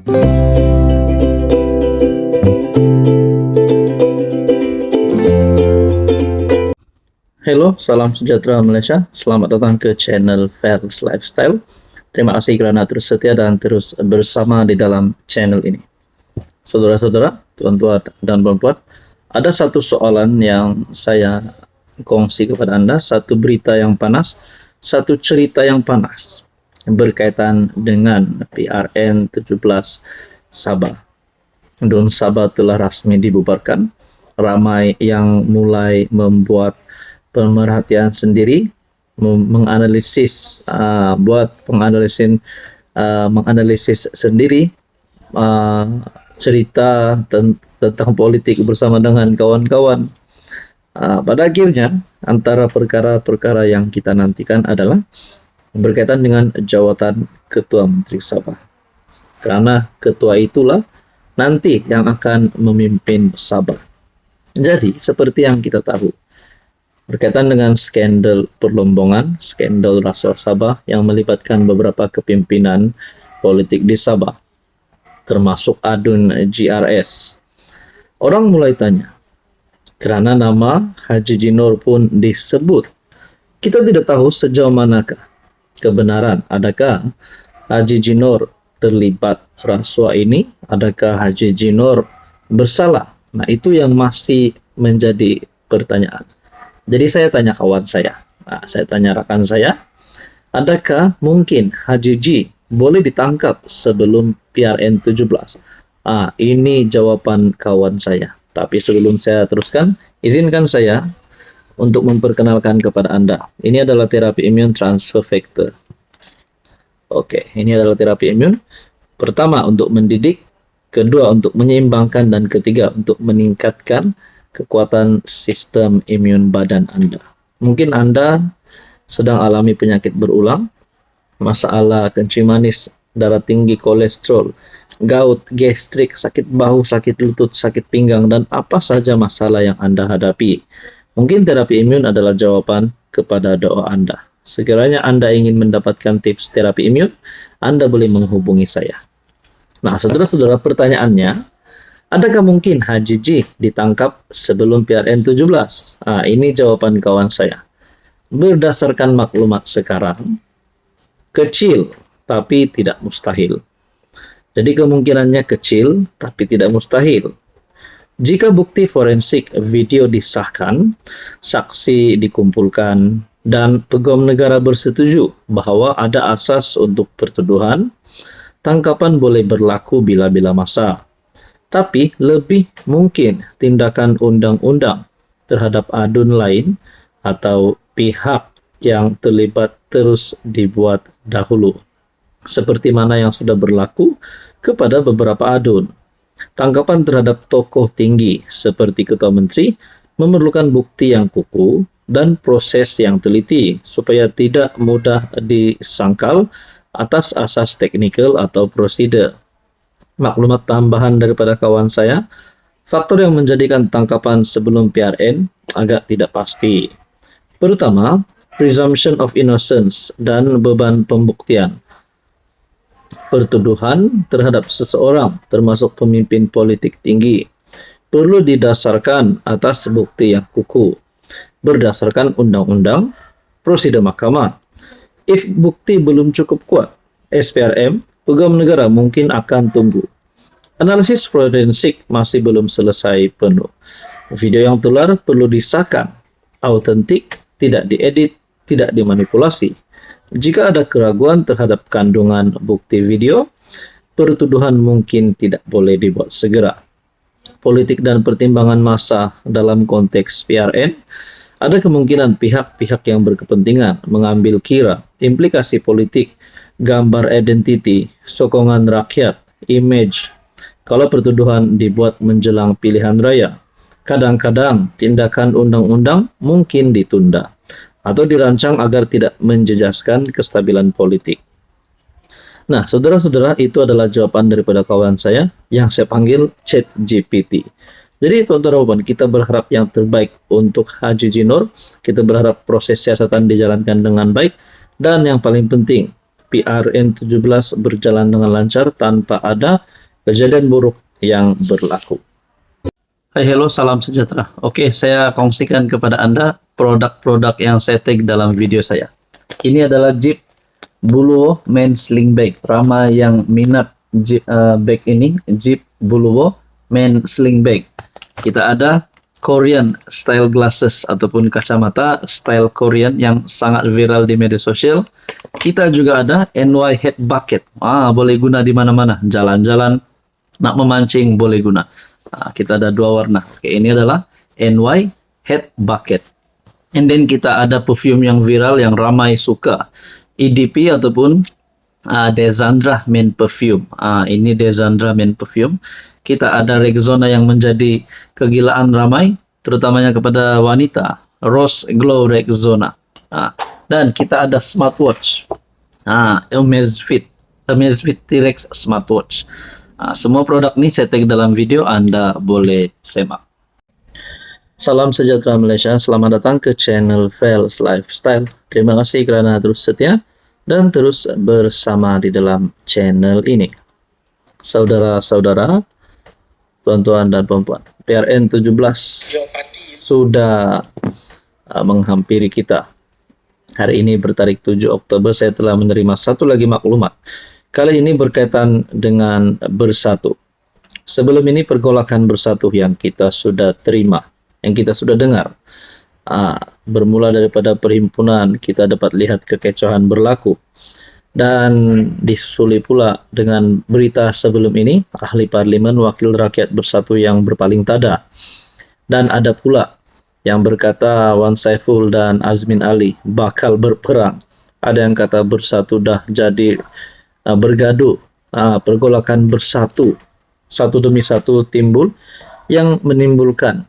Halo, salam sejahtera Malaysia. Selamat datang ke channel Fairs Lifestyle. Terima kasih kerana terus setia dan terus bersama di dalam channel ini. Saudara-saudara, tuan-tuan dan puan-puan, ada satu soalan yang saya kongsi kepada Anda, satu berita yang panas, satu cerita yang panas berkaitan dengan PRN 17 Sabah. DUN Sabah telah rasmi dibubarkan. Ramai yang mulai membuat pemerhatian sendiri, menganalisis, menganalisis sendiri cerita tentang politik bersama dengan kawan-kawan. Pada akhirnya, antara perkara-perkara yang kita nantikan adalah berkaitan dengan jawatan Ketua Menteri Sabah. Karena ketua itulah nanti yang akan memimpin Sabah. Jadi, seperti yang kita tahu, berkaitan dengan skandal perlombongan, skandal rasuah Sabah yang melibatkan beberapa kepimpinan politik di Sabah, termasuk adun GRS. Orang mulai tanya, kerana nama Haji Jinor pun disebut. Kita tidak tahu sejauh manakah kebenaran. Adakah Haji Jinor terlibat rasuah ini? Adakah Haji Jinor bersalah? Nah, itu yang masih menjadi pertanyaan. Jadi saya tanya kawan saya, saya tanya rekan saya, adakah mungkin Haji Ji boleh ditangkap sebelum PRN 17? Ini jawaban kawan saya. Tapi sebelum saya teruskan, izinkan saya untuk memperkenalkan kepada Anda. Ini adalah terapi imun transfer factor. Oke, ini adalah terapi imun. Pertama, untuk mendidik. Kedua, untuk menyeimbangkan. Dan ketiga, untuk meningkatkan kekuatan sistem imun badan Anda. Mungkin Anda sedang alami penyakit berulang, masalah kencing manis, darah tinggi, kolesterol, gout, gastrik, sakit bahu, sakit lutut, sakit pinggang, dan apa saja masalah yang Anda hadapi. Mungkin terapi imun adalah jawaban kepada doa Anda. Sekiranya Anda ingin mendapatkan tips terapi imun, Anda boleh menghubungi saya. Nah, saudara-saudara, pertanyaannya, adakah mungkin Haji Ji ditangkap sebelum PRN 17? Ini jawaban kawan saya. Berdasarkan maklumat sekarang, kecil tapi tidak mustahil. Jadi kemungkinannya kecil tapi tidak mustahil. Jika bukti forensik video disahkan, saksi dikumpulkan, dan pegawai negara bersetuju bahwa ada asas untuk pertuduhan, tangkapan boleh berlaku bila-bila masa. Tapi lebih mungkin tindakan undang-undang terhadap adun lain atau pihak yang terlibat terus dibuat dahulu. Seperti mana yang sudah berlaku kepada beberapa adun. Tangkapan terhadap tokoh tinggi seperti Ketua Menteri memerlukan bukti yang kukuh dan proses yang teliti supaya tidak mudah disangkal atas asas teknikal atau prosedur. Maklumat tambahan daripada kawan saya, faktor yang menjadikan tangkapan sebelum PRN agak tidak pasti. Pertama, presumption of innocence dan beban pembuktian. Pertuduhan terhadap seseorang, termasuk pemimpin politik tinggi, perlu didasarkan atas bukti yang kukuh, berdasarkan undang-undang, prosedur mahkamah. If bukti belum cukup kuat, SPRM, pegawai negara mungkin akan tunggu. Analisis forensik masih belum selesai penuh. Video yang tular perlu disahkan, autentik, tidak diedit, tidak dimanipulasi. Jika ada keraguan terhadap kandungan bukti video, pertuduhan mungkin tidak boleh dibuat segera. Politik dan pertimbangan massa dalam konteks PRN, ada kemungkinan pihak-pihak yang berkepentingan mengambil kira implikasi politik, gambar identiti, sokongan rakyat, image. Kalau pertuduhan dibuat menjelang pilihan raya, kadang-kadang tindakan undang-undang mungkin ditunda atau dirancang agar tidak menjejaskan kestabilan politik. Nah, saudara-saudara, itu adalah jawaban daripada kawan saya yang saya panggil ChatGPT. Jadi tuan-tuan, kita berharap yang terbaik untuk Haji Jinor. Kita berharap proses siasatan dijalankan dengan baik. Dan yang paling penting, PRN17 berjalan dengan lancar tanpa ada kejadian buruk yang berlaku. Hai, hello, salam sejahtera. Oke, saya kongsikan kepada Anda produk-produk yang saya tag dalam video saya. Ini adalah Jeep Buluwo Men Sling Bag. Ramai yang minat bag ini, Jeep Buluwo Men Sling Bag. Kita ada Korean style glasses ataupun kacamata style Korean yang sangat viral di media sosial. Kita juga ada NY Head Bucket. Boleh guna di mana-mana. Jalan-jalan, nak memancing boleh guna. Kita ada dua warna. Oke, ini adalah NY Head Bucket. And then kita ada perfume yang viral yang ramai suka. EDP ataupun Desandra Men Perfume. Ini Desandra Men Perfume. Kita ada Rexona yang menjadi kegilaan ramai, terutamanya kepada wanita. Rose Glow Rexona. Dan kita ada smartwatch. Amazfit T-Rex Smartwatch. Semua produk ini saya tag dalam video, Anda boleh semak. Salam sejahtera Malaysia, selamat datang ke channel Fels Lifestyle. Terima kasih kerana terus setia dan terus bersama di dalam channel ini. Saudara-saudara, tuan-tuan dan perempuan, PRN17 sudah menghampiri kita. Hari ini bertarik 7 Oktober saya telah menerima satu lagi maklumat. Kali ini berkaitan dengan bersatu. Sebelum ini pergolakan bersatu yang kita sudah terima, yang kita sudah dengar, bermula daripada perhimpunan, kita dapat lihat kekecauan berlaku. Dan disusuli pula dengan berita sebelum ini, ahli parlimen wakil rakyat bersatu yang berpaling tada. Dan ada pula yang berkata Wan Saiful dan Azmin Ali bakal berperang. Ada yang kata bersatu dah jadi bergaduh. Pergolakan bersatu, satu demi satu timbul, yang menimbulkan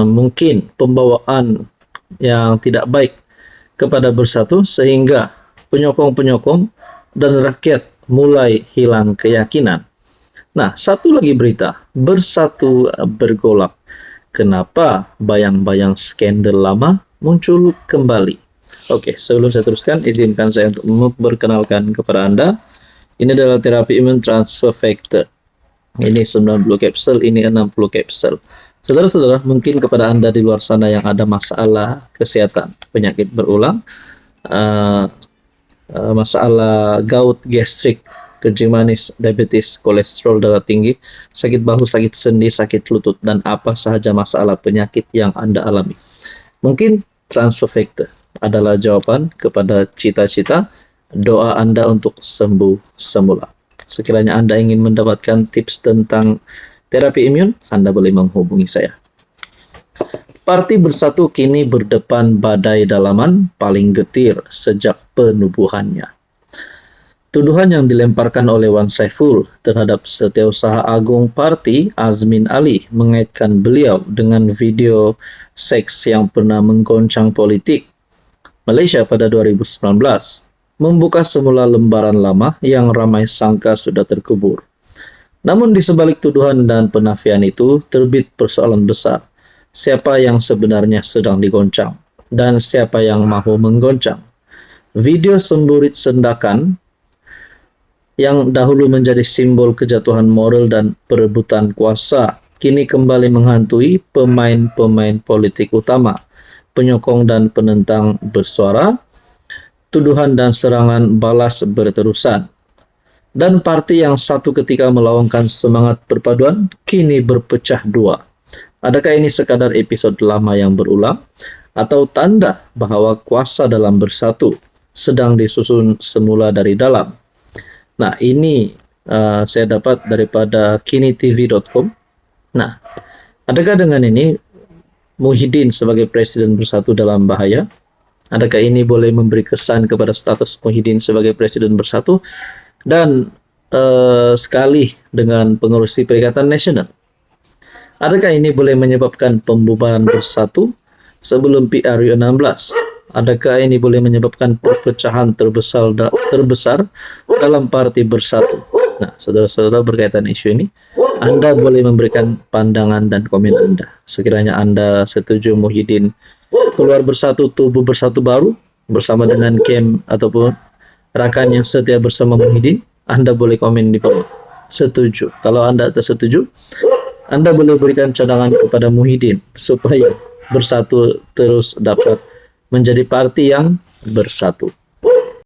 mungkin pembawaan yang tidak baik kepada bersatu, sehingga penyokong-penyokong dan rakyat mulai hilang keyakinan. Nah, satu lagi berita, bersatu bergolak. Kenapa bayang-bayang skandal lama muncul kembali? Oke, sebelum saya teruskan, izinkan saya untuk memperkenalkan kepada Anda. Ini adalah terapi imun transfer factor. Ini 90 kapsul, ini 60 kapsul. Saudara-saudara, mungkin kepada Anda di luar sana yang ada masalah kesehatan, penyakit berulang, masalah gout, gastrik, kencing manis, diabetes, kolesterol darah tinggi, sakit bahu, sakit sendi, sakit lutut, dan apa sahaja masalah penyakit yang Anda alami. Mungkin transfer factor adalah jawaban kepada cita-cita doa Anda untuk sembuh semula. Sekiranya Anda ingin mendapatkan tips tentang terapi imun, Anda boleh menghubungi saya. Parti Bersatu kini berdepan badai dalaman paling getir sejak penubuhannya. Tuduhan yang dilemparkan oleh Wan Saiful terhadap Setiausaha Agung Parti Azmin Ali mengaitkan beliau dengan video seks yang pernah menggoncang politik Malaysia pada 2019 membuka semula lembaran lama yang ramai sangka sudah terkubur. Namun di sebalik tuduhan dan penafian itu terbit persoalan besar. Siapa yang sebenarnya sedang digoncang dan siapa yang mahu menggoncang? Video semburit sendakan yang dahulu menjadi simbol kejatuhan moral dan perebutan kuasa kini kembali menghantui pemain-pemain politik utama, penyokong dan penentang bersuara. Tuduhan dan serangan balas berterusan. Dan parti yang satu ketika melawangkan semangat perpaduan kini berpecah dua. Adakah ini sekadar episod lama yang berulang atau tanda bahawa kuasa dalam bersatu sedang disusun semula dari dalam? Nah, ini saya dapat daripada kinitv.com. Nah, adakah dengan ini Muhyiddin sebagai Presiden Bersatu dalam bahaya? Adakah ini boleh memberi kesan kepada status Muhyiddin sebagai Presiden Bersatu dan sekali dengan pengurusi Perikatan Nasional? Adakah ini boleh menyebabkan pembubaran bersatu sebelum PRU16? Adakah ini boleh menyebabkan perpecahan terbesar dalam Parti Bersatu? Nah, saudara-saudara, berkaitan isu ini, Anda boleh memberikan pandangan dan komen Anda. Sekiranya Anda setuju Muhyiddin keluar bersatu, tubuh bersatu baru bersama dengan KEM ataupun Rakan yang setia bersama Muhyiddin, Anda boleh komen di bawah. Setuju. Kalau Anda tak setuju, Anda boleh berikan cadangan kepada Muhyiddin supaya Bersatu terus dapat menjadi parti yang bersatu.